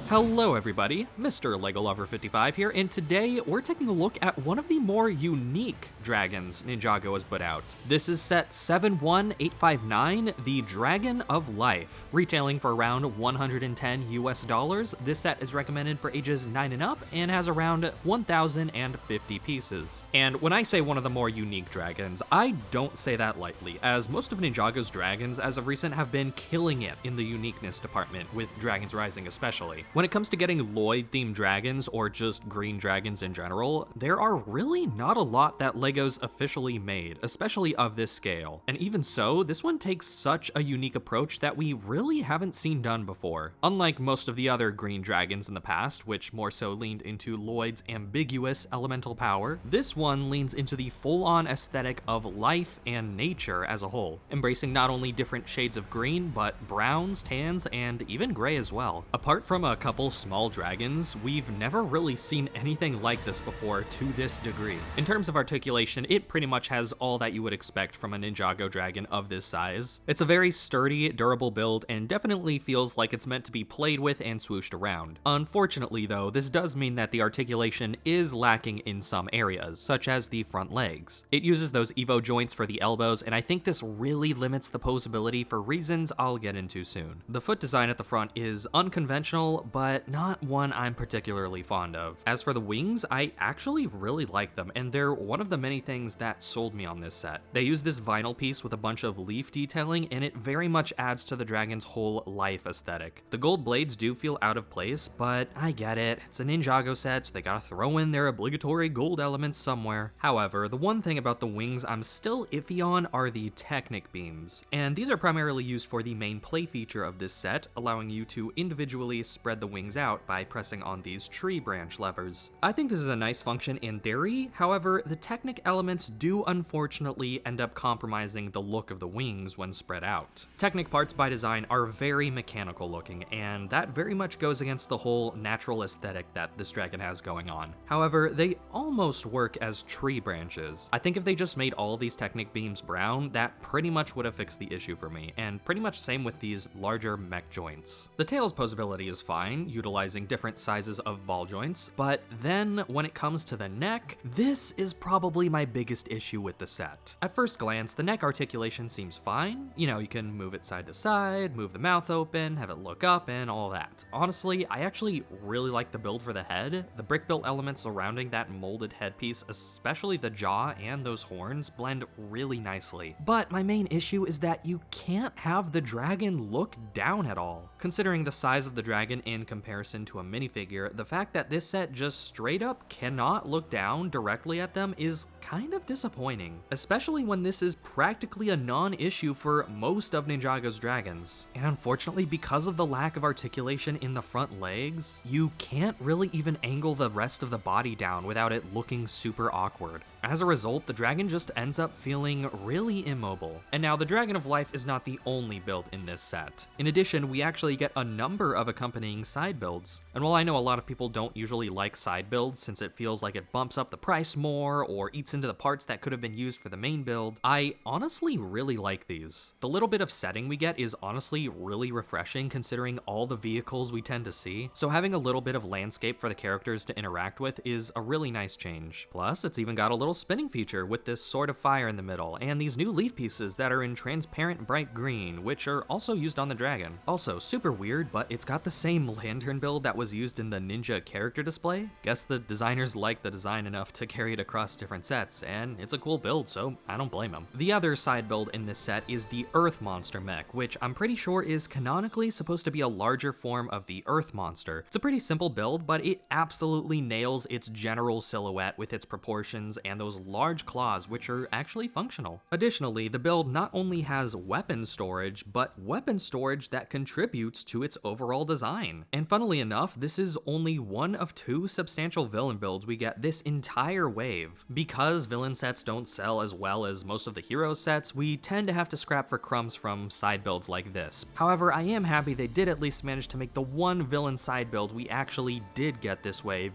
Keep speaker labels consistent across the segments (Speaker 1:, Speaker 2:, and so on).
Speaker 1: Hello everybody, Mr. LEGO Lover 55 here, and today we're taking a look at one of the more unique dragons Ninjago has put out. This is set 71859, the Dragon of Life. Retailing for around 110 US dollars, this set is recommended for ages 9 and up and has around 1,050 pieces. And when I say one of the more unique dragons, I don't say that lightly, as most of Ninjago's dragons as of recent have been killing it in the uniqueness department, with Dragons Rising especially. When it comes to getting Lloyd-themed dragons, or just green dragons in general, there are really not a lot that LEGO's officially made, especially of this scale. And even so, this one takes such a unique approach that we really haven't seen done before. Unlike most of the other green dragons in the past, which more so leaned into Lloyd's ambiguous elemental power, this one leans into the full-on aesthetic of life and nature as a whole, embracing not only different shades of green, but browns, tans, and even gray as well. Apart from a couple small dragons, we've never really seen anything like this before to this degree. In terms of articulation, it pretty much has all that you would expect from a Ninjago dragon of this size. It's a very sturdy, durable build and definitely feels like it's meant to be played with and swooshed around. Unfortunately though, this does mean that the articulation is lacking in some areas, such as the front legs. It uses those Evo joints for the elbows, and I think this really limits the posability for reasons I'll get into soon. The foot design at the front is unconventional, but not one I'm particularly fond of. As for the wings, I actually really like them, and they're one of the many things that sold me on this set. They use this vinyl piece with a bunch of leaf detailing, and it very much adds to the dragon's whole life aesthetic. The gold blades do feel out of place, but I get it. It's a Ninjago set, so they gotta throw in their obligatory gold elements somewhere. However, the one thing about the wings I'm still iffy on are the Technic beams, and these are primarily used for the main play feature of this set, allowing you to individually spread the wings out by pressing on these tree branch levers. I think this is a nice function in theory, however, the Technic elements do unfortunately end up compromising the look of the wings when spread out. Technic parts by design are very mechanical looking, and that very much goes against the whole natural aesthetic that this dragon has going on. However, they almost work as tree branches. I think if they just made all these Technic beams brown, that pretty much would have fixed the issue for me, and pretty much same with these larger mech joints. The tail's posability is fine, utilizing different sizes of ball joints, but then when it comes to the neck, this is probably my biggest issue with the set. At first glance, the neck articulation seems fine. You know, you can move it side to side, move the mouth open, have it look up, and all that. Honestly, I actually really like the build for the head. The brick-built elements surrounding that molded headpiece, especially the jaw and those horns, blend really nicely. But my main issue is that you can't have the dragon look down at all. Considering the size of the dragon in comparison to a minifigure, the fact that this set just straight up cannot look down directly at them is kind of disappointing, especially when this is practically a non-issue for most of Ninjago's dragons. And unfortunately, because of the lack of articulation in the front legs, you can't really even angle the rest of the body down without it looking super awkward. As a result, the dragon just ends up feeling really immobile. And now the Dragon of Life is not the only build in this set. In addition, we actually get a number of accompanying side builds. And while I know a lot of people don't usually like side builds since it feels like it bumps up the price more or eats into the parts that could have been used for the main build, I honestly really like these. The little bit of setting we get is honestly really refreshing considering all the vehicles we tend to see, so having a little bit of landscape for the characters to interact with is a really nice change. Plus, it's even got a little spinning feature with this sword of fire in the middle, and these new leaf pieces that are in transparent bright green, which are also used on the dragon. Also, super weird, but it's got the same lantern build that was used in the Ninja character display. Guess the designers liked the design enough to carry it across different sets, and it's a cool build, so I don't blame them. The other side build in this set is the Earth Monster mech, which I'm pretty sure is canonically supposed to be a larger form of the Earth Monster. It's a pretty simple build, but it absolutely nails its general silhouette with its proportions and those large claws, which are actually functional. Additionally, the build not only has weapon storage, but weapon storage that contributes to its overall design. And funnily enough, this is only one of two substantial villain builds we get this entire wave. Because because villain sets don't sell as well as most of the hero sets, we tend to have to scrap for crumbs from side builds like this. However, I am happy they did at least manage to make the one villain side build we actually did get this wave,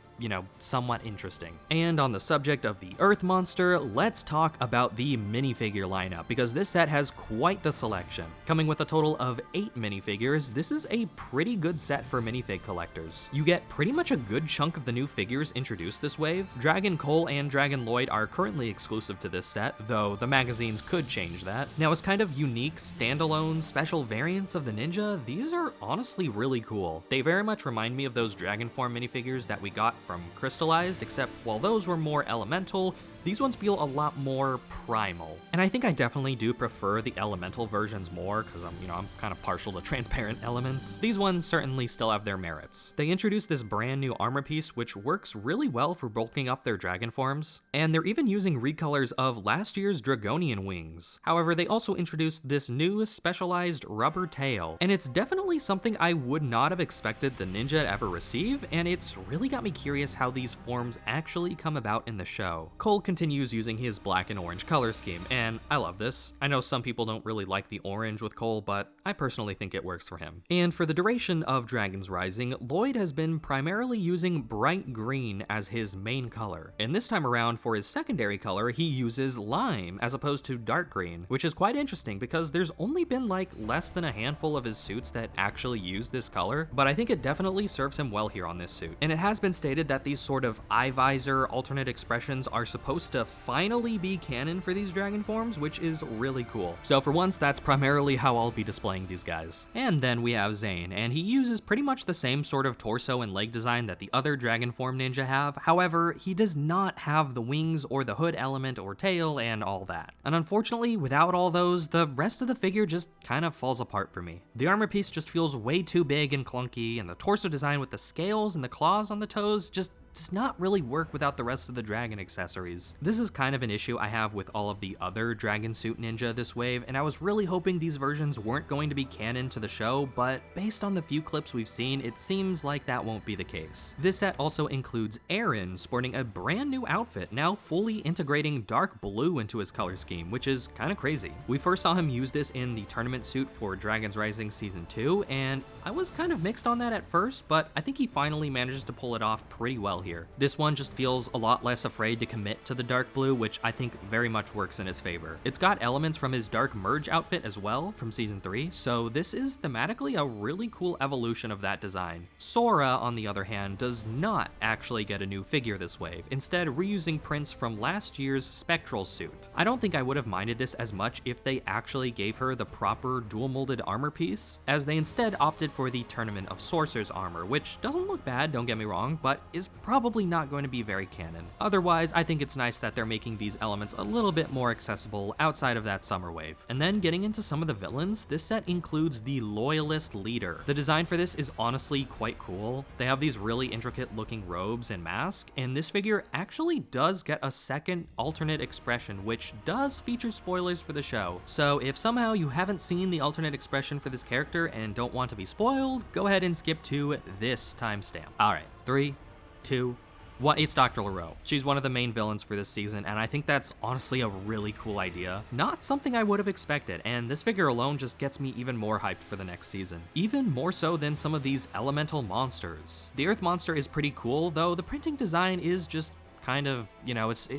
Speaker 1: somewhat interesting. And on the subject of the Earth monster, let's talk about the minifigure lineup, because this set has quite the selection. Coming with a total of 8 minifigures, this is a pretty good set for minifig collectors. You get pretty much a good chunk of the new figures introduced this wave. Dragon Cole and Dragon Lloyd are currently exclusive to this set, though the magazines could change that. Now, as kind of unique, standalone, special variants of the Ninja, these are honestly really cool. They very much remind me of those Dragon Form minifigures that we got from Crystallized, except while those were more elemental, these ones feel a lot more primal. And I think I definitely do prefer the elemental versions more, because I'm kind of partial to transparent elements. These ones certainly still have their merits. They introduced this brand new armor piece which works really well for bulking up their dragon forms, and they're even using recolors of last year's Dragonian wings. However, they also introduced this new specialized rubber tail, and it's definitely something I would not have expected the Ninja to ever receive, and it's really got me curious how these forms actually come about in the show. Cole continues using his black and orange color scheme, and I love this. I know some people don't really like the orange with Cole, but I personally think it works for him. And for the duration of Dragon's Rising, Lloyd has been primarily using bright green as his main color, and this time around for his secondary color he uses lime as opposed to dark green, which is quite interesting because there's only been like less than a handful of his suits that actually use this color, but I think it definitely serves him well here on this suit. And it has been stated that these sort of eye visor alternate expressions are supposed to finally be canon for these dragon forms, which is really cool. So for once, that's primarily how I'll be displaying these guys. And then we have Zane, and he uses pretty much the same sort of torso and leg design that the other dragon form ninja have. However, he does not have the wings or the hood element or tail and all that. And unfortunately, without all those, the rest of the figure just kind of falls apart for me. The armor piece just feels way too big and clunky, and the torso design with the scales and the claws on the toes just does not really work without the rest of the dragon accessories. This is kind of an issue I have with all of the other dragon suit ninja this wave, and I was really hoping these versions weren't going to be canon to the show, but based on the few clips we've seen, it seems like that won't be the case. This set also includes Aaron sporting a brand new outfit, now fully integrating dark blue into his color scheme, which is kind of crazy. We first saw him use this in the tournament suit for Dragon's Rising Season 2, and I was kind of mixed on that at first, but I think he finally manages to pull it off pretty well here. This one just feels a lot less afraid to commit to the dark blue, which I think very much works in its favor. It's got elements from his dark merge outfit as well from Season 3, so this is thematically a really cool evolution of that design. Sora, on the other hand, does not actually get a new figure this wave, instead reusing prints from last year's Spectral suit. I don't think I would have minded this as much if they actually gave her the proper dual molded armor piece, as they instead opted for the Tournament of Sorcerers armor, which doesn't look bad, don't get me wrong, but is probably not going to be very canon. Otherwise, I think it's nice that they're making these elements a little bit more accessible outside of that summer wave. And then getting into some of the villains, this set includes the Loyalist Leader. The design for this is honestly quite cool. They have these really intricate looking robes and mask, and this figure actually does get a second alternate expression, which does feature spoilers for the show. So if somehow you haven't seen the alternate expression for this character and don't want to be spoiled, go ahead and skip to this timestamp. Alright, 3, 2, 1, it's Dr. LaRoe. She's one of the main villains for this season, and I think that's honestly a really cool idea. Not something I would have expected, and this figure alone just gets me even more hyped for the next season. Even more so than some of these elemental monsters. The Earth monster is pretty cool, though the printing design is just kind of,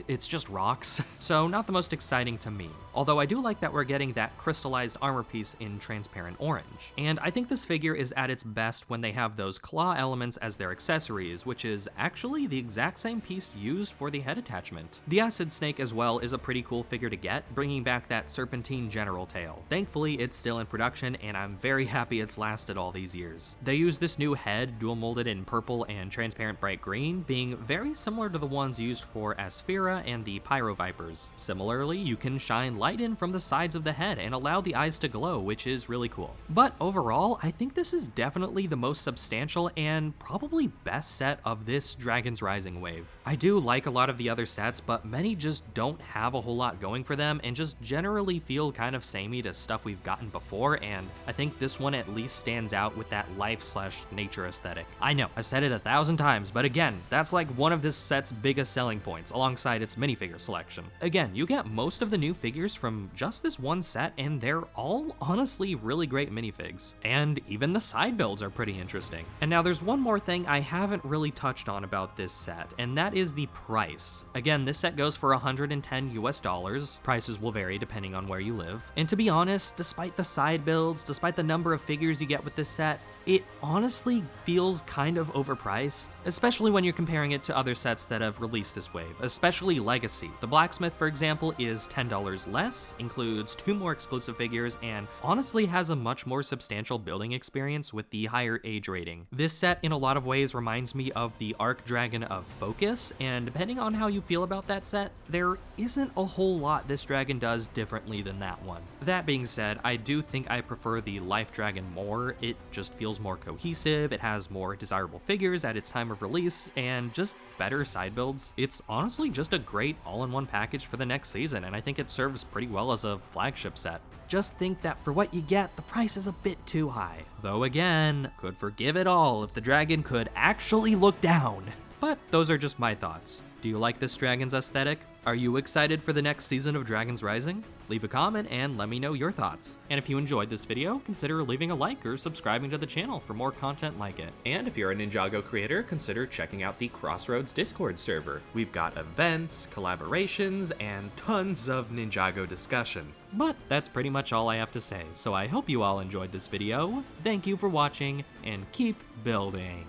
Speaker 1: it's just rocks, so not the most exciting to me. Although I do like that we're getting that crystallized armor piece in transparent orange. And I think this figure is at its best when they have those claw elements as their accessories, which is actually the exact same piece used for the head attachment. The Acid Snake as well is a pretty cool figure to get, bringing back that serpentine general tail. Thankfully, it's still in production, and I'm very happy it's lasted all these years. They use this new head dual molded in purple and transparent bright green, being very similar to the ones used for Asphera and the Pyro Vipers. Similarly, you can shine light in from the sides of the head and allow the eyes to glow, which is really cool. But overall, I think this is definitely the most substantial and probably best set of this Dragon's Rising wave. I do like a lot of the other sets, but many just don't have a whole lot going for them and just generally feel kind of samey to stuff we've gotten before, and I think this one at least stands out with that life/nature aesthetic. I know, I've said it 1,000 times, but again, that's like one of this set's biggest biggest selling points alongside its minifigure selection. Again, you get most of the new figures from just this one set, and they're all honestly really great minifigs. And even the side builds are pretty interesting. And now there's one more thing I haven't really touched on about this set, and that is the price. Again, this set goes for $110 US. Prices will vary depending on where you live. And to be honest, despite the side builds, despite the number of figures you get with this set, it honestly feels kind of overpriced, especially when you're comparing it to other sets that have released this wave, especially Legacy. The Blacksmith, for example, is $10 less, includes 2 more exclusive figures, and honestly has a much more substantial building experience with the higher age rating. This set in a lot of ways reminds me of the Arc Dragon of Focus, and depending on how you feel about that set, there isn't a whole lot this dragon does differently than that one. That being said, I do think I prefer the Life Dragon more. It just feels more cohesive, it has more desirable figures at its time of release, and just better side builds. It's honestly just a great all-in-one package for the next season, and I think it serves pretty well as a flagship set. Just think that for what you get, the price is a bit too high. Though again, could forgive it all if the dragon could actually look down. But those are just my thoughts. Do you like this dragon's aesthetic? Are you excited for the next season of Dragons Rising? Leave a comment and let me know your thoughts. And if you enjoyed this video, consider leaving a like or subscribing to the channel for more content like it. And if you're a Ninjago creator, consider checking out the Crossroads Discord server. We've got events, collaborations, and tons of Ninjago discussion. But that's pretty much all I have to say, so I hope you all enjoyed this video. Thank you for watching, and keep building.